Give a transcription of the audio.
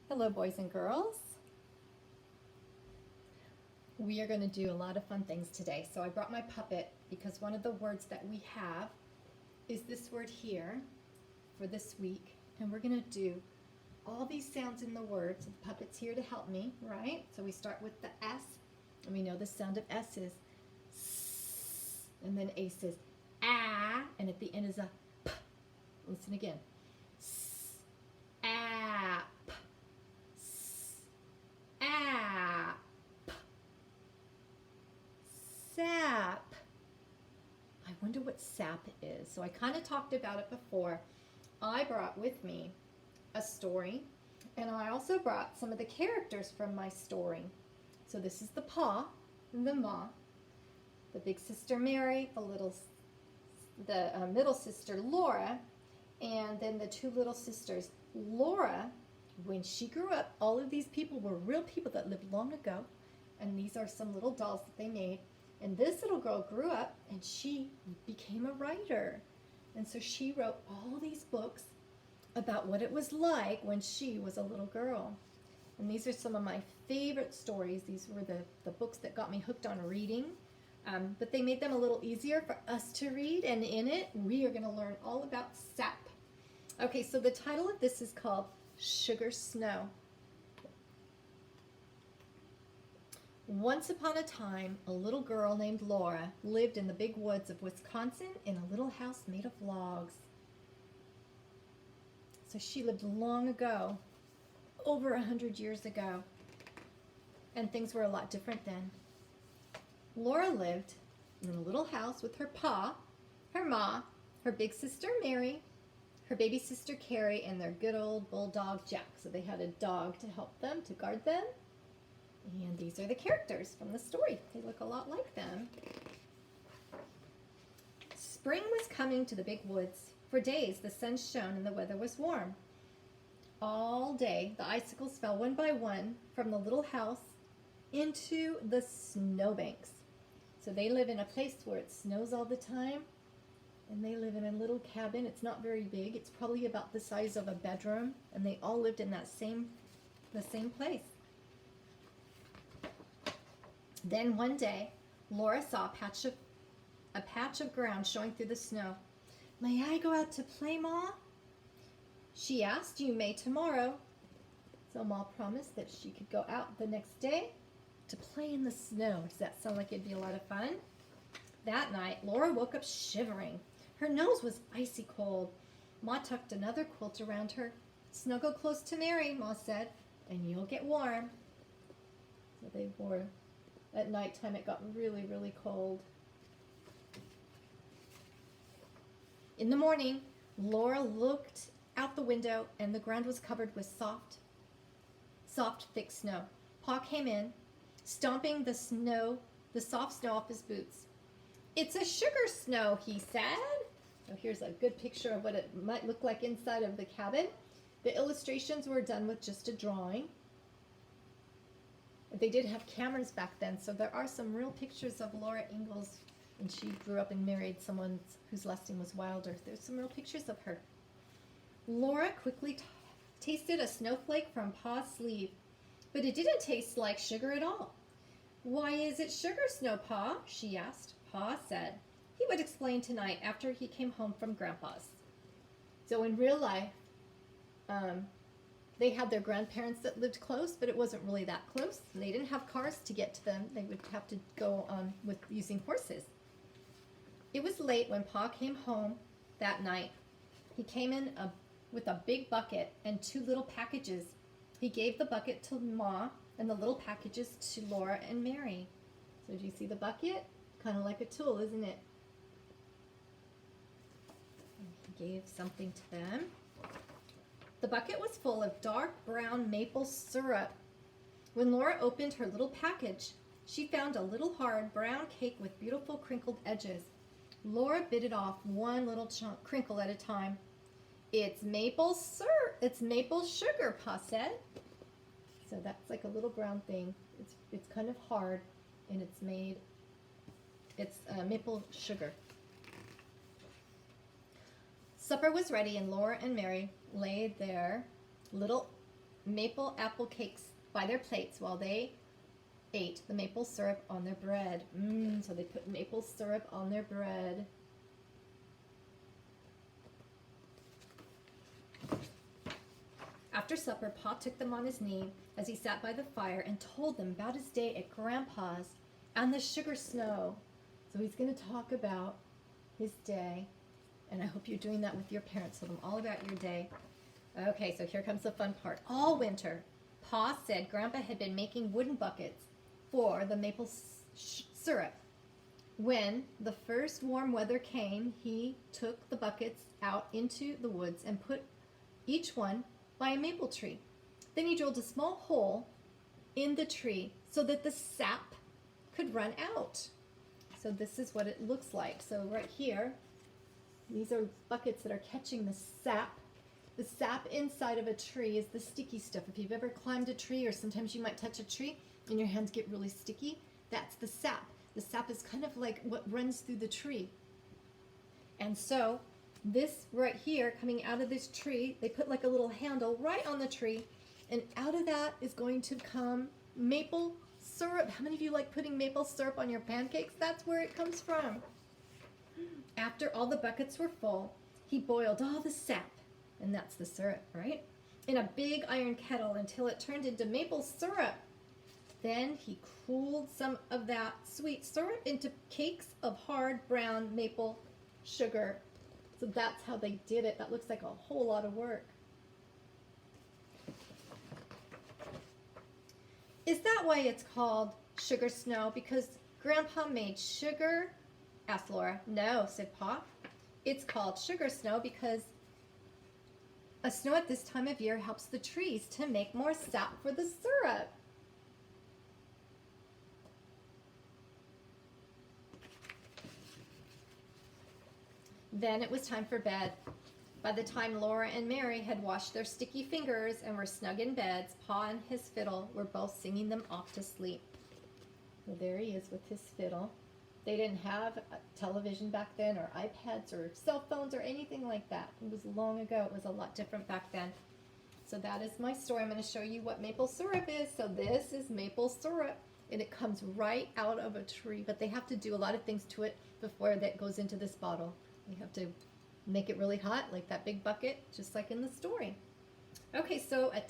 Hello, boys and girls. We are going to do a lot of fun things today. So I brought my puppet because one of the words that we have is this word here for this week. And we're going to do all these sounds in the word. So the puppet's here to help me, right? So we start with the S, and we know the sound of S is S, and then A says ah, and at the end is a P. Listen again. S, ah, P. App. Sap. I wonder what sap is. So I kind of talked about it before. I brought with me a story, and I also brought some of the characters from my story. So this is the Pa, the Ma, the big sister Mary, the middle sister Laura, and then the two little sisters. Laura, when she grew up, all of these people were real people that lived long ago, and these are some little dolls that they made. And this little girl grew up and she became a writer. And so she wrote all these books about what it was like when she was a little girl. And these are some of my favorite stories. These were the books that got me hooked on reading. But they made them a little easier for us to read. And in it, we are going to learn all about sap. Okay, so the title of this is called Sugar Snow. Once upon a time, a little girl named Laura lived in the big woods of Wisconsin in a little house made of logs. So she lived long ago, over 100 years ago, and things were a lot different then. Laura lived in a little house with her pa, her ma, her big sister Mary, her baby sister Carrie, and their good old bulldog Jack. So they had a dog to help them, to guard them. And these are the characters from the story. They look a lot like them. Spring was coming to the big woods. For days, the sun shone and the weather was warm. All day, the icicles fell one by one from the little house into the snowbanks. So they live in a place where it snows all the time. And they live in a little cabin. It's not very big. It's probably about the size of a bedroom. And they all lived in the same place. Then one day, Laura saw a patch of ground showing through the snow. "May I go out to play, Ma?" she asked. "You may tomorrow." So Ma promised that she could go out the next day to play in the snow. Does that sound like it'd be a lot of fun? That night, Laura woke up shivering. Her nose was icy cold. Ma tucked another quilt around her. "Snuggle close to Mary," Ma said, "and you'll get warm." So they wore. At nighttime, it got really, really cold. In the morning, Laura looked out the window, and the ground was covered with soft, thick snow. Pa came in, stomping the soft snow off his boots. "It's a sugar snow," he said. So here's a good picture of what it might look like inside of the cabin. The illustrations were done with just a drawing. They did have cameras back then, so there are some real pictures of Laura Ingalls when she grew up and married someone whose last name was Wilder. There's some real pictures of her. Laura quickly tasted a snowflake from Pa's sleeve, but it didn't taste like sugar at all. "Why is it sugar snow, Pa?" she asked. Pa said he would explain tonight after he came home from Grandpa's. So in real life, they had their grandparents that lived close, but it wasn't really that close. And they didn't have cars to get to them. They would have to go with using horses. It was late when Pa came home that night. He came in with a big bucket and two little packages. He gave the bucket to Ma and the little packages to Laura and Mary. So do you see the bucket? Kind of like a tool, isn't it? And he gave something to them. The bucket was full of dark brown maple syrup. When Laura opened her little package, she found a little hard brown cake with beautiful crinkled edges. Laura bit it off one little crinkle at a time. "It's maple syrup. It's maple sugar," Pa said. So that's like a little brown thing. It's kind of hard, and it's maple sugar. Supper was ready, and Laura and Mary laid their little maple apple cakes by their plates while they ate the maple syrup on their bread. So they put maple syrup on their bread. After supper, Pa took them on his knee as he sat by the fire and told them about his day at Grandpa's and the sugar snow. So he's going to talk about his day, and I hope you're doing that with your parents. Tell them all about your day. Okay, so here comes the fun part. All winter, Pa said Grandpa had been making wooden buckets for the maple syrup. When the first warm weather came, he took the buckets out into the woods and put each one by a maple tree. Then he drilled a small hole in the tree so that the sap could run out. So this is what it looks like. So right here, these are buckets that are catching the sap. The sap inside of a tree is the sticky stuff. If you've ever climbed a tree, or sometimes you might touch a tree and your hands get really sticky, that's the sap. The sap is kind of like what runs through the tree. And so this right here, coming out of this tree, they put like a little handle right on the tree, and out of that is going to come maple syrup. How many of you like putting maple syrup on your pancakes? That's where it comes from. After all the buckets were full, he boiled all the sap, and that's the syrup, right, in a big iron kettle until it turned into maple syrup. Then he cooled some of that sweet syrup into cakes of hard brown maple sugar. So that's how they did it. That looks like a whole lot of work. Is that why it's called sugar snow? Because Grandpa made sugar? Asked Laura. No, said Pa. It's called sugar snow because a snow at this time of year helps the trees to make more sap for the syrup. Then it was time for bed. By the time Laura and Mary had washed their sticky fingers and were snug in beds, Pa and his fiddle were both singing them off to sleep. Well, there he is with his fiddle. They didn't have a television back then, or iPads, or cell phones, or anything like that. It was long ago. It was a lot different back then. So that is my story. I'm going to show you what maple syrup is. So this is maple syrup, and it comes right out of a tree. But they have to do a lot of things to it before that goes into this bottle. We have to make it really hot, like that big bucket, just like in the story. Okay, so attach